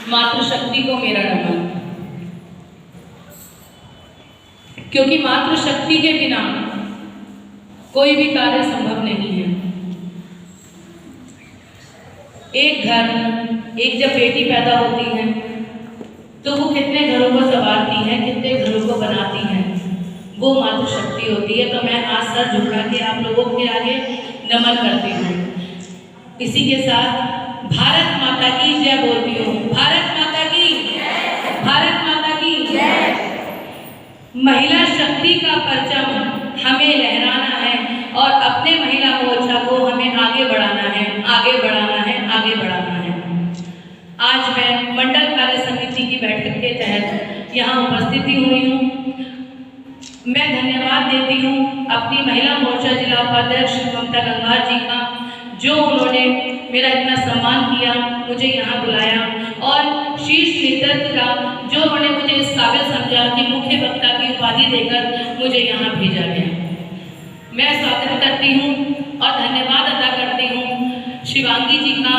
मातृशक्ति को मेरा नमन, क्योंकि मातृशक्ति के बिना कोई भी कार्य संभव नहीं है। एक घर, एक जब बेटी पैदा होती है तो वो कितने घरों को संवारती है, कितने घरों को बनाती है, वो मातृशक्ति होती है। तो मैं आज सर झुका के आप लोगों के आगे नमन करती हूँ। इसी के साथ भारत माता की जय बोलती हूँ। भारत माता की जय, भारत माता की जय। महिला शक्ति का परचम हमें लहराना है और अपने महिला मोर्चा को हमें आगे बढ़ाना है, आगे बढ़ाना है, आगे बढ़ाना है। आज मैं मंडल कार्य समिति की बैठक के तहत यहाँ उपस्थित हुई हूँ। मैं धन्यवाद देती हूँ अपनी महिला मोर्चा जिला उपाध्यक्ष ममता गंगार जी का, जो उन्होंने मेरा इतना सम्मान किया, मुझे यहाँ बुलाया, और शीर्ष नेतृत्व का जो उन्होंने मुझे इस काबिल समझा कि मुख्य वक्ता की उपाधि देकर मुझे यहाँ भेजा गया। मैं स्वागत करती हूँ और धन्यवाद अदा करती हूँ शिवांगी जी का,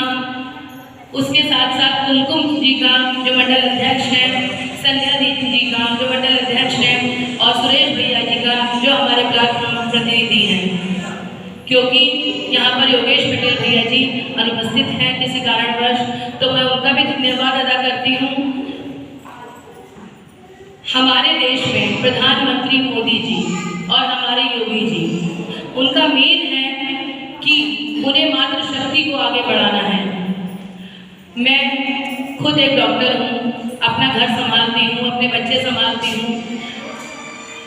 उसके साथ साथ कुमकुम जी का जो मंडल अध्यक्ष हैं, संध्या दीदी जी का जो मंडल अध्यक्ष हैं, और सुरेश भैया जी का जो हमारे ब्लॉक प्रतिनिधि हैं। क्योंकि यहाँ पर योगेश पटेल भैया जी अनुपस्थित हैं किसी कारणवश, तो मैं उनका भी धन्यवाद अदा करती हूँ। हमारे देश में प्रधानमंत्री मोदी जी और हमारे योगी जी, उनका मेन है कि उन्हें मातृशक्ति को आगे बढ़ाना है। मैं खुद एक डॉक्टर हूँ, अपना घर संभालती हूँ, अपने बच्चे संभालती हूँ,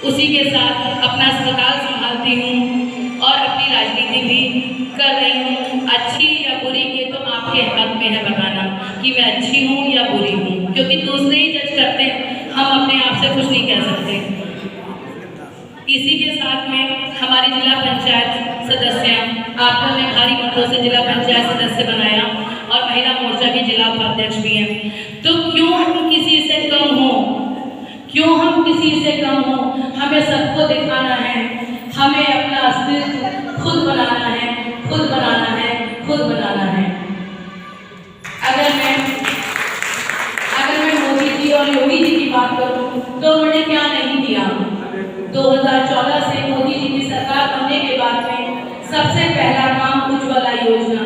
उसी के साथ अपना अस्पताल संभालती हूँ और अपनी राजनीति भी कर रही हूँ। अच्छी या बुरी ये तो आपके हाथ में है बताना कि मैं अच्छी हूँ या बुरी हूँ, क्योंकि दूसरे ही जज करते हैं, हम अपने आप से कुछ नहीं कह सकते। इसी के साथ में हमारी जिला पंचायत सदस्य, आपने भारी मतों से जिला पंचायत सदस्य बनाया और महिला मोर्चा की जिला उपाध्यक्ष भी हैं। तो क्यों हम किसी से कम हो, क्यों हम किसी से कम हो? हमें सबको दिखाना है, हमें अपना अस्तित्व खुद बनाना है, खुद बनाना है, खुद बनाना है। अगर मैं मोदी जी और योगी जी की बात करूं तो उन्होंने क्या नहीं दिया। 2014 से मोदी जी की सरकार बनने के बाद में सबसे पहला काम उज्ज्वला योजना।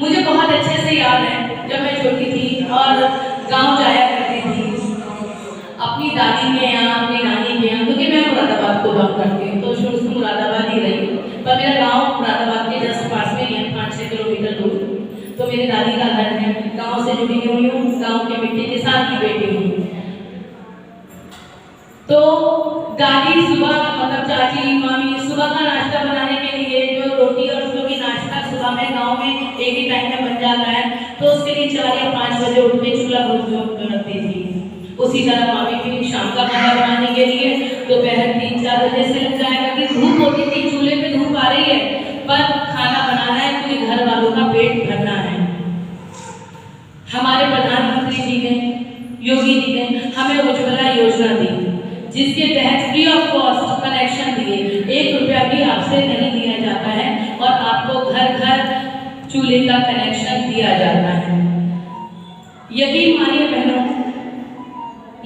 मुझे बहुत अच्छे से याद है, जब मैं छोटी थी और गांव जाया करती थी अपनी दादी के यहाँ, अपनी नानी के यहाँ, क्योंकि मैं मुरादाबाद को बिलोंग करती हूँ, तो शुरू से मुरादाबाद ही रही, पर मेरा गांव मुरादाबाद के जस्ट पास में ही है, 5-6 किलोमीटर दूर। तो मेरी दादी का घर है, गांव से जुड़ी हुई हूँ, गांव के मिट्टी किसान की बेटी हूँ। तो दादी सुबह, मतलब चाची मामी सुबह का नाश्ता बनाने के लिए जो रोटी और जो भी नाश्ता सुबह में गाँव में एक ही टाइम में बन जाता है, तो उसके लिए 4 या 5 बजे उठ के चूल्हा करती थी। उसी तरह मामी फिर शाम का खाना बनाने के लिए दोपहर 3-4 बजे से लग जाएगा कि धूप होती थी, चूल्हे पे धूप आ रही है, पर खाना बनाना है क्योंकि घर वालों का पेट भरना है। हमारे प्रधानमंत्री जी ने, योगी जी ने हमें उज्ज्वला योजना दी, जिसके तहत फ्री ऑफ कॉस्ट कनेक्शन दिए। 1 रुपया भी आपसे नहीं दिया जाता है और आपको घर घर चूल्हे का कनेक्शन दिया जाता है। यकीन मानिए बहनों,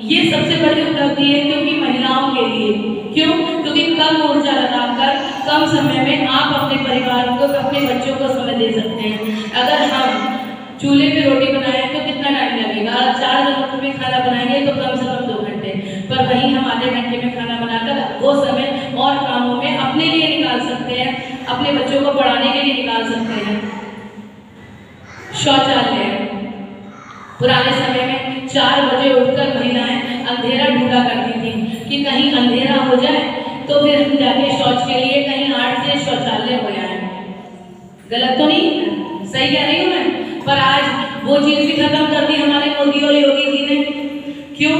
ये सबसे बड़ी उपलब्धि है, क्योंकि महिलाओं के लिए। क्यों? क्योंकि कम ऊर्जा लगाकर कम समय में आप अपने परिवार को, अपने बच्चों को समय दे सकते हैं। अगर हम चूल्हे पे रोटी बनाएं तो कितना टाइम लगेगा? 4 जनों में खाना बनाएंगे तो कम से कम 2 घंटे, पर वहीं हम आधे घंटे में खाना बनाकर वो समय और कामों में अपने लिए निकाल सकते हैं, अपने बच्चों को पढ़ाने के लिए निकाल सकते हैं। शौचालय, पुराने समय में 4 बजे उठकर महिलाएं अंधेरा ढूंढा करती थी कि कहीं अंधेरा हो जाए तो फिर हम जाके शौच के लिए कहीं 8 से शौचालय हो जाए। गलत तो नहीं, सही कह रही हूँ मैं? पर आज वो चीज भी खत्म कर दी हमारे मोदी और योगी जी ने। क्यों?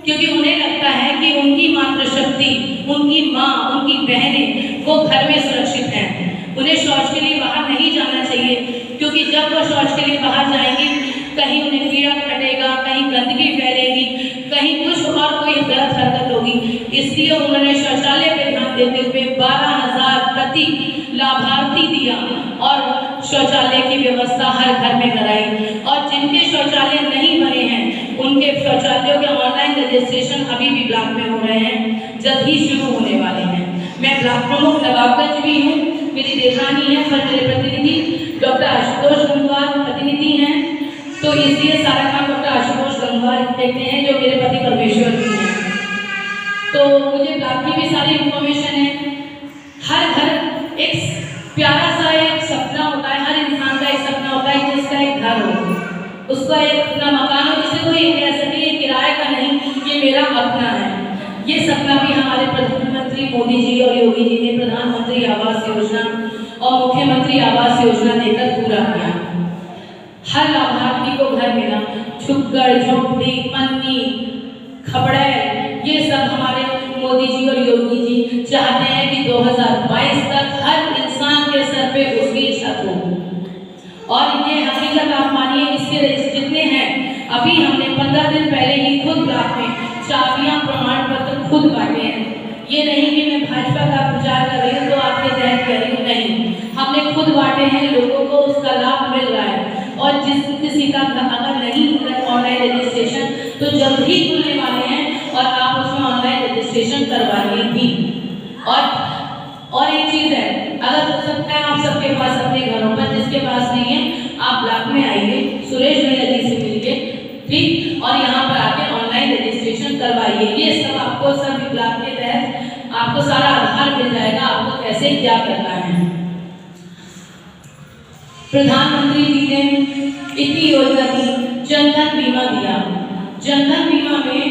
क्योंकि उन्हें लगता है कि उनकी मातृशक्ति, उनकी माँ, उनकी बहनें वो घर में सुरक्षित हैं, उन्हें शौच के लिए बाहर नहीं जाना चाहिए, क्योंकि जब वो शौच के लिए बाहर जाएंगी कहीं उन्हें कीड़ा कटेगा, कहीं गंदगी फैलेगी, कहीं कुछ और कोई गलत हरकत होगी। इसलिए उन्होंने शौचालय पे ध्यान देते हुए 12,000 प्रति लाभार्थी दिया और शौचालय की व्यवस्था हर घर में कराई। और जिनके शौचालय नहीं बने रजिस्ट्रेशन अभी भी ब्लॉक में हो रहे हैं, जल्द ही शुरू होने वाले हैं। मैं ब्लॉक प्रमुख नवाबगंज भी हूँ, मेरी देवरानी है, पर मेरे प्रतिनिधि डॉक्टर आशुतोष गंगवार प्रतिनिधि हैं, तो इसलिए सारा काम डॉक्टर आशुतोष गंगवार देखते हैं, जो मेरे पति परमेश्वर भी हैं। तो मुझे ब्लॉक की भी सारी इंफॉर्मेशन है। हर घर एक प्यारा सा एक सपना होता है, हर इंसान का एक सपना होता है जिसका एक घर हो, उसका एक अपना मकान हो, जिसे कोई कह सके ये किराए का नहीं, ये मेरा अपना है। ये सपना भी हमारे प्रधानमंत्री मोदी जी और योगी जी ने प्रधानमंत्री आवास योजना और मुख्यमंत्री आवास योजना देकर पूरा किया। हर लाभार्थी को घर मिला। झुग्गड़, झोपड़ी, पन्नी, खपड़े, ये सब हमारे मोदी जी और योगी जी चाहते हैं कि 2022 तक हर इंसान के सर पे उसकी छत हो। और ये हकीकत आप मानिए, इसके जितने हैं, अभी हमने 15 दिन पहले ही खुद ब्लॉक में चाबियां प्रमाण पत्र खुद बांटे हैं। ये नहीं कि मैं भाजपा का प्रचार कर रही हूँ तो आपके तहत कह रही हूँ, नहीं, हमने खुद बांटे हैं, लोगों को उसका लाभ मिल रहा है। और किसी का अगर नहीं हो रहा है ऑनलाइन रजिस्ट्रेशन, तो जल्द ही खुलने वाले हैं और आप उसमें ऑनलाइन रजिस्ट्रेशन करवाइए भी। और एक चीज़ है, अगर हो सकता है आप सबके पास अपने घरों पर, जिसके पास नहीं है आप ब्लॉक में आइए, सुरेश भैया जी से मिलिए, ठीक, और यहाँ पर आके ऑनलाइन रजिस्ट्रेशन करवाइए। ये सब आपको सब ब्लॉक के तहत आपको सारा आधार मिल जाएगा, आपको कैसे क्या करना है। प्रधानमंत्री जी ने इतनी योजना दी, जनधन बीमा दिया। जनधन बीमा में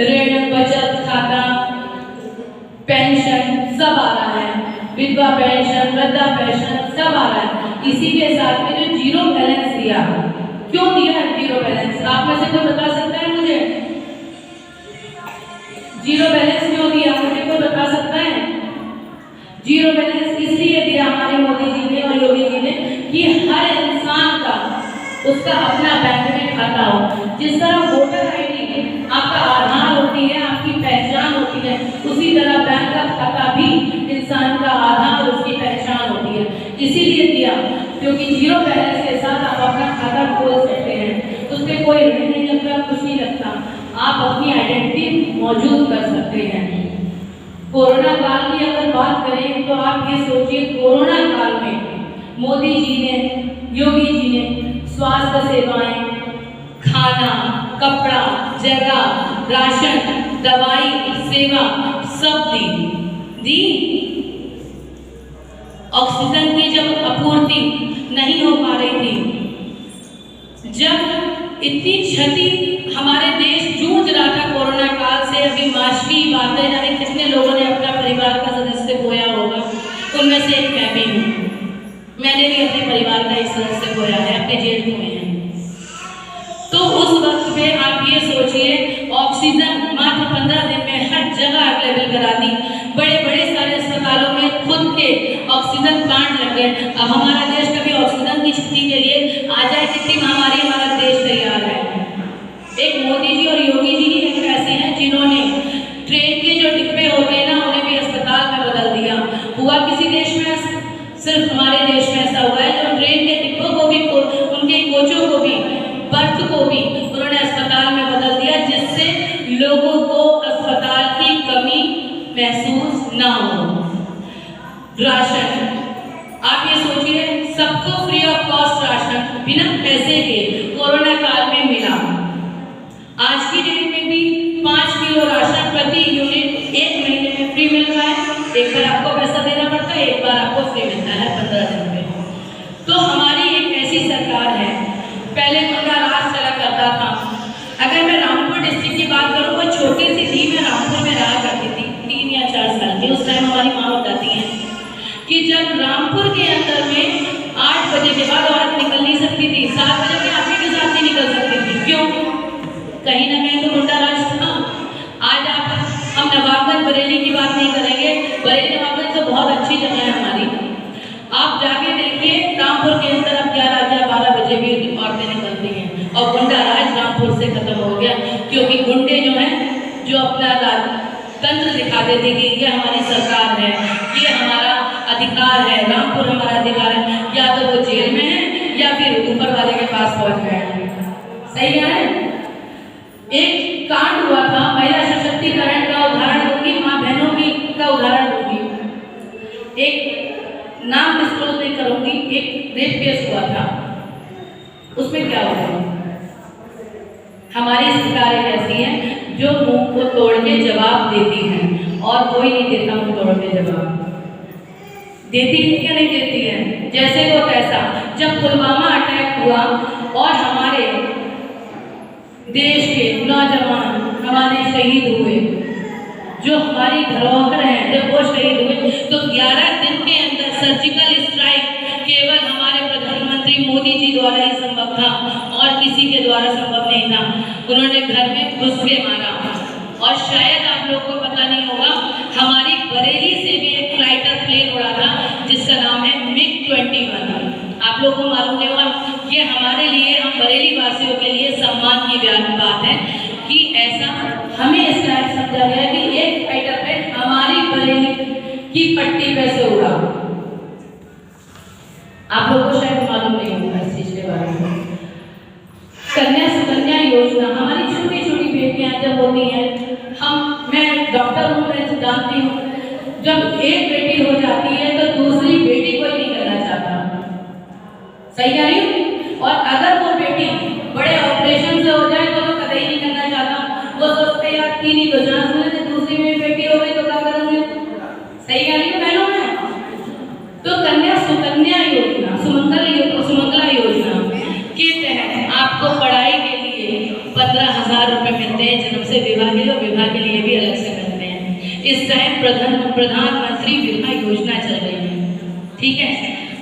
ऋण, बचत खाता, पेंशन सब आ रहा है, विधवा पेंशन, वृद्धा पेंशन सब आ रहा है। इसी के साथ में जो जीरो बैलेंस दिया, क्यों दिया है जीरो बैलेंस? आप में से कोई बता सकता है मुझे? जीरो बैलेंस क्यों दिया, मुझे कोई बता सकता है? जीरो बैलेंस इसलिए दिया हमारे मोदी जी ने और योगी जी ने कि हर इंसान का उसका अपना बैंक में खाता हो। जिस तरह वोटर आईडी आपका आधार होती है, आपकी पहचान होती है, उसी तरह बैंक का खाता भी इंसान का आधार, उसकी पहचान होती है। इसीलिए दिया क्योंकि जीरो बैलेंस के साथ आप अपना खाता खोल सकते हैं, उसमें कोई ऋण नहीं लगता, कुछ नहीं लगता, आप अपनी आइडेंटिटी मौजूद कर सकते हैं। कोरोना काल की अगर बात करें तो आप ये सोचिए, कोरोना काल में मोदी जी ने, योगी जी ने स्वास्थ्य सेवाएं, खाना, कपड़ा, जगह, राशन, दवाई, सेवा सब दी। ऑक्सीजन की जब आपूर्ति नहीं हो पा रही थी, जब इतनी क्षति हमारे देश जूझ रहा था कोरोना काल से, अभी मार्च की बातें, जाने कितने लोगों ने अपना परिवार का सदस्य खोया होगा, उनमें से एक मैं भी हूँ। मैंने भी अपने परिवार का एक सदस्य खोया है, अपने जेल में है। तो उस वक्त पे आप ये सोचिए, ऑक्सीजन मात्र 15 दिन में हर जगह अवेलेबल करा दी। बड़े बड़े सारे अस्पतालों में खुद के ऑक्सीजन प्लांट लग गए। अब हमारा देश कभी ऑक्सीजन की छुट्टी के लिए आ जाए, कितनी महामारी हमारा देश तैयार है। एक मोदी जी और योगी जी ही ऐसे हैं जिन्होंने ट्रेन के जो डिब्बे होते हैं ना, उन्हें भी अस्पताल में बदल दिया। हुआ किसी देश में? सिर्फ हमारे देश में ऐसा हुआ है, जो ट्रेन के डिब्बों को भी, उनके कोचों को भी, बर्थ को भी उन्होंने अस्पताल में बदल दिया, जिससे लोगों को अस्पताल की कमी महसूस ना हो। राशन, आप ये सोचिए, सबको फ्री ऑफ कॉस्ट राशन बिना पैसे के कोरोना काल में मिला। आज की डेट में भी 5 किलो राशन प्रति यूनिट 1 महीने में फ्री मिल रहा है। एक बार आपको पैसा देना पड़ता है, एक बार आपको फ्री मिलता है 15 दिन में। तो हमारी एक ऐसी सरकार है, पहले गुंडा राज चला करता था। अगर मैं रामपुर डिस्ट्रिक्ट की बात करूँ, वो छोटी सी थी, मैं रामपुर में रहा करती थी 3 या 4 साल की। उस टाइम हमारी माँ बताती हैं कि जब रामपुर के अंदर में 8 बजे के बाद औरत निकल नहीं सकती थी, 7 बजे के आदमी के साथ नहीं निकल सकती थी। क्यों? कहीं ना कहीं तो गुंडा राज था। आज हम नवाबगंज बरेली की बात नहीं करेंगे, बरेली नवाबगंज तो बहुत अच्छी जगह है हमारी। आप जाके देखिए, रामपुर के अंदर अब 11 या 12 बजे भी औरतें निकलती हैं, और गुंडा राज रामपुर से खत्म हो गया। क्योंकि गुंडे जो हैं, जो अपना तंत्र दिखाते थे कि ये हमारी सरकार है, ये हमारा अधिकार है, रामपुर हमारा अधिकार है, या तो वो जेल में है या फिर ऊपर वाले के पास पहुंच गए हैं। सही है? एक कांड हुआ था, महिला सशक्तिकरण का उदाहरण दूंगी, माँ बहनों की का उदाहरण दूंगी। एक नाम डिस्क्लोज नहीं करूंगी, एक रेप केस हुआ था। उसमें क्या हुआ, हमारी सरकार एक ऐसी है जो मुंह को तोड़ के जवाब देती है और कोई नहीं देता मुंह तोड़ के जवाब। देती है या नहीं देती है? जैसे वो तैसा। जब पुलवामा अटैक हुआ और हमारे देश के नौजवान हमारे शहीद हुए, जो हमारी धरोहर है, जब वो शहीद हुए तो 11 दिन के अंदर सर्जिकल स्ट्राइक केवल हमारे प्रधानमंत्री मोदी जी द्वारा ही संभव था और किसी के द्वारा संभव नहीं था। उन्होंने घर में घुस के मारा। और शायद आप लोग को पता नहीं होगा, हमारी बरेली से भी एक फ्लाइटर प्लेन उड़ा था जिसका नाम है MiG-21। आप लोगों को मालूम नहीं होगा, ये हमारे लिए, हम बरेली वासियों के लिए सम्मान की बात है कि ऐसा हमें इस लायक समझा गया कि एक फाइटर प्लेन हमारी बरेली की पट्टी पे से उड़ा। आप लोगों को शायद मालूम नहीं होगा इस चीज के बारे में। कन्या सुकन्या योजना, हमारी छोटी छोटी बेटियां जब होती हैं, मैं डॉक्टर हूँ, मैं जानती हूँ, जब एक बेटी हो जाती है तो दूसरी बेटी कोई नहीं करना चाहता। सही कह रही हूँ? और अगर वो बेटी बड़े ऑपरेशन से हो जाए तो कतई नहीं करना चाहता। वो सोचते हैं यार तीन ही तो चांस मिले थे, दूसरी में बेटी हो गई तो क्या करूँगे। सही कह रही हूँ बहनों में? तो कन्या सुकन्या योजना, सुमंगला योजना के तहत आपको पढ़ाई के लिए 15,000 रुपए मिलते हैं, जन्म से विवाह के लिए, विवाह के लिए भी अलग से मिलते हैं। इस टाइम प्रधानमंत्री विवाह योजना चल रही है, ठीक है।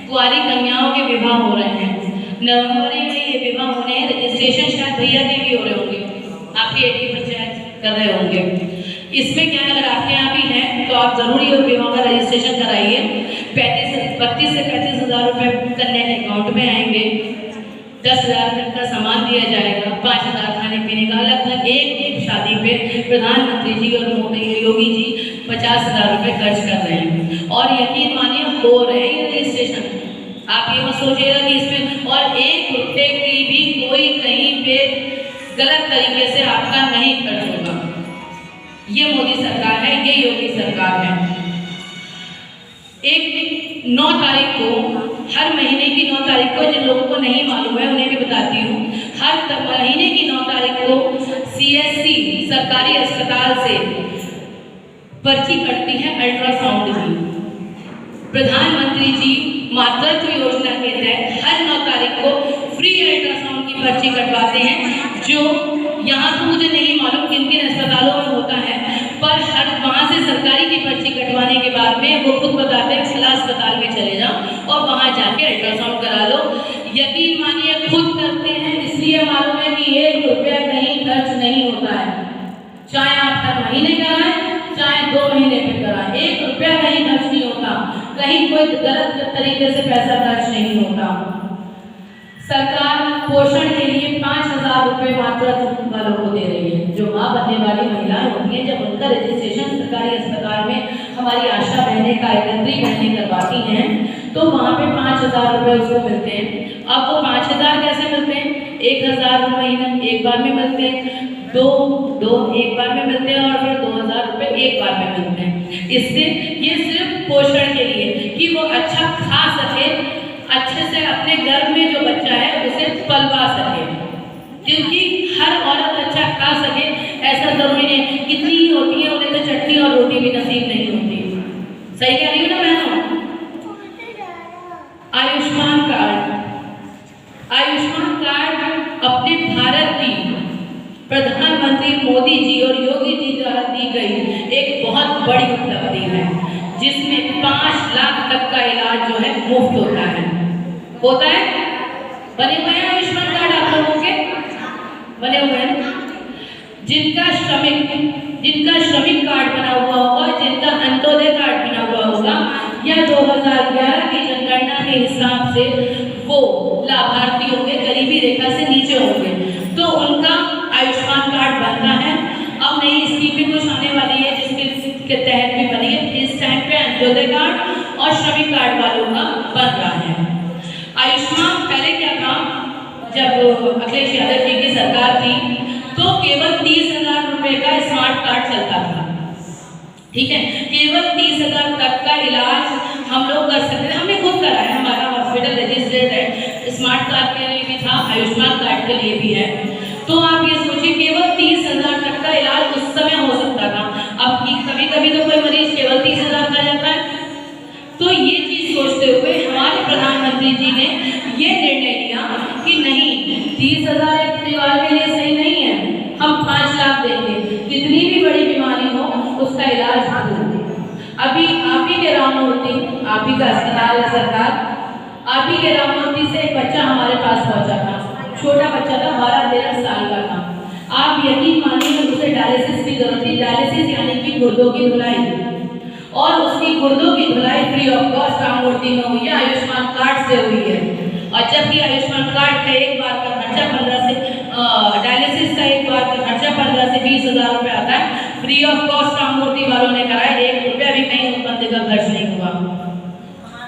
कुंवारी कन्याओं के विवाह हो रहे हैं, नवंबर में ये विवाह होने हैं। रजिस्ट्रेशन शायद भैया के भी हो रहे होंगे, आपके 80 पंचायत कर रहे होंगे। इसमें क्या, अगर आपके यहाँ भी है तो आप जरूर ये विवाह का रजिस्ट्रेशन कराइए। 32 से 35,000 रुपए कन्या के अकाउंट में आएंगे। 10,000 तक का सामान दिया जाएगा, 5,000 खाने पीने का। लगभग एक शादी पे प्रधानमंत्री जी और योगी जी 50,000 रुपए खर्च कर रहे हैं। और यकीन मानिए हो रहे हैं ये रजिस्ट्रेशन। आप ये मत सोचिएगा कि इसमें और 1 रुपये की भी कोई कहीं पे गलत तरीके से आपका नहीं खर्च होगा। ये मोदी सरकार है, ये योगी सरकार है। 9 तारीख को, हर महीने की 9 तारीख को, जिन लोगों को नहीं मालूम है उन्हें भी बताती हूँ, हर महीने की 9 तारीख को CSC सरकारी अस्पताल से पर्ची कटती है अल्ट्रासाउंड की। प्रधानमंत्री जी मातृत्व योजना के तहत हर 9 तारीख को फ्री अल्ट्रासाउंड की पर्ची कटवाते हैं, जो यहाँ तो मुझे नहीं मालूम किन किन अस्पतालों में होता है, पर हर वहाँ से सरकारी की पर्ची कटवाने के बाद में वो खुद बताते हैं जिला अस्पताल में चले जाओ और वहाँ जाके अल्ट्रासाउंड करा लो। यकीन मानिए खुद करते हैं, इसलिए मालूम है कि 1 रुपया कहीं खर्च नहीं होता है। चाहे आप हर महीने कराएं, चाहे 2 महीने पे कराएं, 1 रुपया कहीं खर्च नहीं होता, कहीं कोई गलत तरीके से पैसा खर्च नहीं होता। सरकार पोषण के लिए 5,000 रुपए मातृत्व वालों को दे रही है। जो माँ बनने वाली महिलाएं होती हैं, जब उनका रजिस्ट्रेशन सरकारी अस्पताल में हमारी आशा बहनें, कार्यकर्त्री बहनें करवाती हैं, तो वहाँ पे 5,000 रुपए उसको मिलते हैं। अब वो 5,000 कैसे मिलते हैं? 1,000 महीना एक बार में मिलते हैं, दो एक बार में मिलते हैं, और फिर 2,000 रुपए एक बार में मिलते हैं। इससे ये सिर्फ पोषण के लिए कि वो अच्छा खा सके, अच्छे से अपने गर्भ में जो बच्चा है उसे पलवा सके, क्योंकि हर औरत अच्छा खा सके ऐसा जरूरी नहीं। कितनी ही होती है उन्हें तो चटनी और रोटी भी नसीब नहीं होती। सही कह रही हूँ ना बहनों? आयुष्मान कार्ड, आयुष्मान कार्ड अपने भारत की प्रधानमंत्री मोदी जी और योगी जी द्वारा दी गई एक बहुत बड़ी उपलब्धि है, जिसमें 5 लाख तक का इलाज जो है मुफ्त होता है। बने हुए हैं आयुष्मान कार्ड आप लोगों के? बने हुए हैं। जिनका श्रमिक कार्ड बना हुआ होगा, जिनका अंत्योदय कार्ड बना हुआ होगा, या 2011 की जनगणना के हिसाब से वो लाभार्थी होंगे, गरीबी रेखा से नीचे होंगे, तो उनका आयुष्मान कार्ड बनता है। अब नई स्कीम भी कुछ आने वाली है जिसके तहत भी बनी है। इस टाइम पे अंत्योदय कार्ड और श्रमिक कार्ड वालों का बन रहा है। आयुष्मान पहले क्या था, जब अखिलेश यादव जी की सरकार थी तो केवल 30,000 रुपए का स्मार्ट कार्ड चलता था, ठीक है, केवल 30,000 तक का इलाज हम लोग कर सकते हैं। हमने खुद करा है, हमारा हॉस्पिटल रजिस्टर्ड है, स्मार्ट कार्ड के लिए भी था, आयुष्मान कार्ड के लिए भी है। तो आप ये सोचिए केवल 30,000 तक का इलाज उस समय हो सकता था। अब कभी कभी तो कोई मरीज केवल 30,000 का जाता है। तो ये चीज सोचते हुए हमारे प्रधानमंत्री जी ने ये निर्णय लिया कि नहीं, 30,000 एक परिवार के लिए सही नहीं है, हम 5 लाख देंगे, कितनी भी बड़ी बीमारी हो उसका इलाज करेंगे। अभी आप ही के राममूर्ति, आप ही का अस्पताल है सरकार, आप ही के राममूर्ति से एक बच्चा हमारे पास पहुंचा था, छोटा बच्चा था, 12-13 साल का था। आप यकीन मानिए उसे डायलिसिस की जरूरत थी। डायलिसिस यानी कि गुर्दों की धुलाई, और उसकी गुर्दों की धुलाई फ्री ऑफ कॉस्ट राममूर्ति में हुई है, आयुष्मान कार्ड से हुई है। और जबकि आयुष्मान कार्ड का एक बार का खर्चा 15 से डायलिसिस का एक बार का खर्चा 15 से 20,000 रुपये आता है, फ्री ऑफ कॉस्ट राममूर्ति वालों ने कराया, 1 रुपया भी कहीं उस बंदे का खर्च नहीं हुआ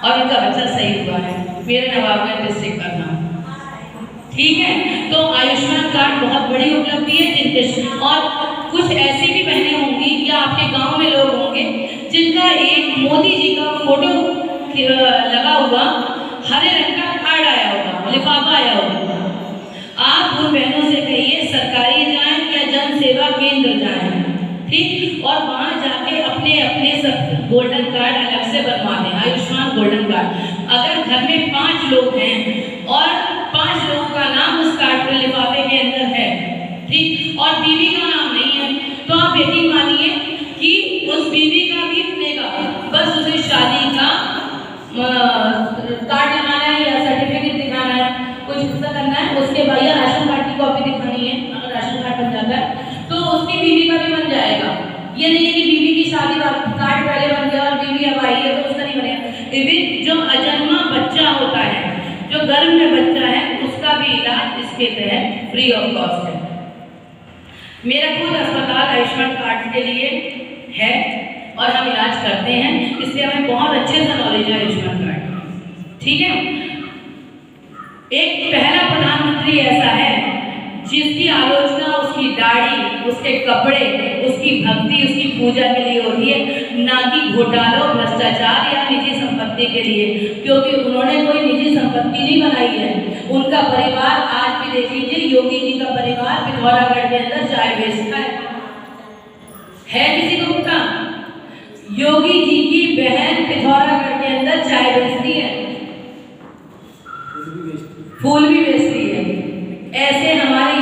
और उनका बच्चा सही हुआ है। मेरे नवाबगंज डिस्ट्रिक्ट का नाम, ठीक है। तो आयुष्मान कार्ड बहुत बड़ी उपलब्धि है जिनके, और कुछ ऐसी भी बहनें होंगी या आपके गांव में लोग होंगे जिनका एक मोदी जी का फोटो लगा हुआ हरे रंग का कार्ड आया होगा, लिफाफा आया होगा। आप उन बहनों से कहिए सरकारी जाएं या जन सेवा केंद्र जाएं, ठीक, और वहां जाके अपने अपने सब गोल्डन कार्ड अलग से बनवा दें, आयुष्मान गोल्डन कार्ड। अगर घर में 5 लोग हैं और 5 लोगों का नाम उस कार्ड पर लिफाफे के अंदर है, ठीक, और बीवी का नाम नहीं है, तो आप यकीन मानिए कि उस बीवी का भी बनेगा, बस उसे शादी का कार्ड लगाना है या सर्टिफिकेट दिखाना है, कुछ ऐसा करना है, उसके बाद या राशन कार्ड की कॉपी दिखानी है। अगर राशन कार्ड बन जाता है तो उसकी बीवी का भी बन जाएगा। ये नहीं है कि बीवी की शादी कार्ड पहले बन गया और बीवी अब आई है तो उसका नहीं बनेगा। इवन जो अजन्मा बच्चा होता है, जो गर्भ में बच्चा है, उसका भी इलाज इसके तहत फ्री ऑफ कॉस्ट है। मेरा खुद अस्पताल आयुष्मान कार्ड के लिए है और हम इलाज करते हैं, इसलिए हमें बहुत अच्छे से नॉलेज है आयुष्मान कार्ड, ठीक है। एक पहला प्रधानमंत्री ऐसा है जिसकी आलोचना उसकी दाढ़ी, उसके कपड़े, उसकी भक्ति, उसकी पूजा के लिए होती है, ना कि घोटालों, भ्रष्टाचार या निजी संपत्ति के लिए, क्योंकि उन्होंने कोई निजी संपत्ति नहीं बनाई है। उनका परिवार आज भी देख लीजिए, योगी जी का परिवार पिथौरागढ़ के अंदर चाय बेचता है किसी को पता? योगी जी की बहन पिथौरागढ़ के अंदर चाय बेचती है, फूल भी बेचती है। ऐसे हमारे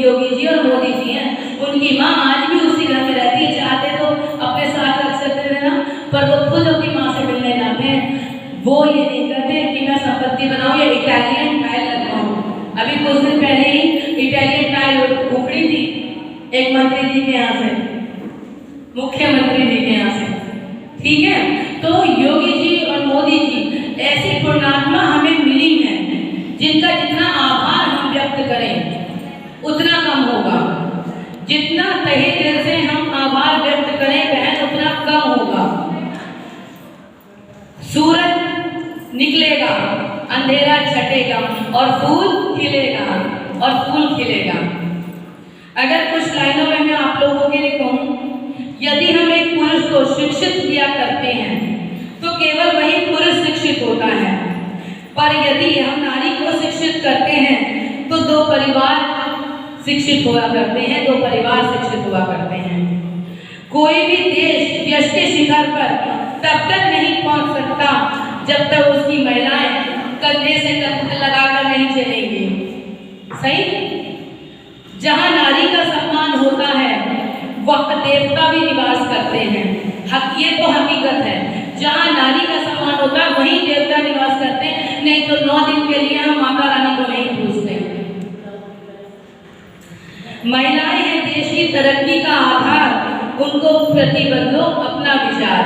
योगी जी और मोदी जी हैं, उनकी माँ आज भी उसी घर में रहती है। चाहते तो अपने साथ रख सकते थे ना, पर वो खुद अपनी माँ से मिलने जाते हैं। वो ये नहीं कहते कि मैं संपत्ति बनाऊं या इटालियन टाइल लगवाऊं। अभी कुछ दिन पहले ही इटालियन टाइल उखड़ी थी एक मंत्री जी के यहाँ से, मुख्यमंत्री जी के यहाँ से, ठीक है। तो योगी जी और मोदी जी ऐसी पुण्यात्मा हमें मिली है जिनका जितना आभार हम व्यक्त करें उतना कम होगा। जितना तहे दिल से हम आभार व्यक्त करें बहन, उतना कम होगा। सूरज निकलेगा, अंधेरा छटेगा और फूल खिलेगा और फूल खिलेगा। अगर कुछ लाइनों में मैं आप लोगों के लिए कहूँ, यदि हम एक पुरुष को शिक्षित किया करते हैं तो केवल वही पुरुष शिक्षित होता है, पर यदि हम नारी को शिक्षित करते हैं तो 2 परिवार शिक्षित हुआ करते हैं, 2 परिवार शिक्षित हुआ करते हैं। कोई भी देश यश के शिखर पर तब तक नहीं पहुंच सकता जब तक उसकी महिलाएं कंधे से कंधे लगाकर नहीं चलेंगी, सही। जहां नारी का सम्मान होता है वहां देवता भी निवास करते हैं, ये तो हकीकत है। जहां नारी का सम्मान होता है वहीं देवता निवास करते हैं, नहीं तो 9 दिन के लिए हम माता रानी को नहीं पूजते। महिलाएं हैं देश की तरक्की का आधार, उनको प्रति बदलो अपना विचार।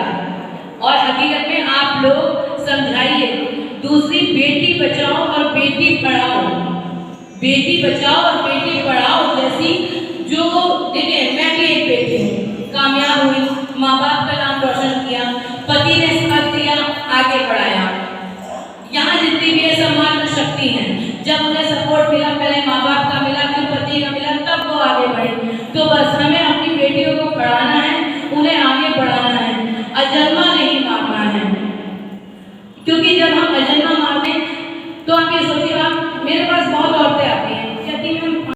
और हकीकत में आप लोग समझाइए, दूसरी बेटी बचाओ और बेटी पढ़ाओ, बेटी बचाओ और बेटी पढ़ाओ जैसी जो, देखिए मैं भी एक बेटी हूँ, कामयाब हुई, माँ बाप का नाम रोशन किया, पति ने साथ दिया, आगे बढ़ाया। यहाँ जितनी भी सम्मान शक्ति है, जब उन्हें सपोर्ट मिला, पहले माँ बाप का मिला, फिर पति का मिला, तब वो आगे बढ़े। उन्हें आगे बढ़ाना है, अजन्मा नहीं मारना है। क्योंकि जब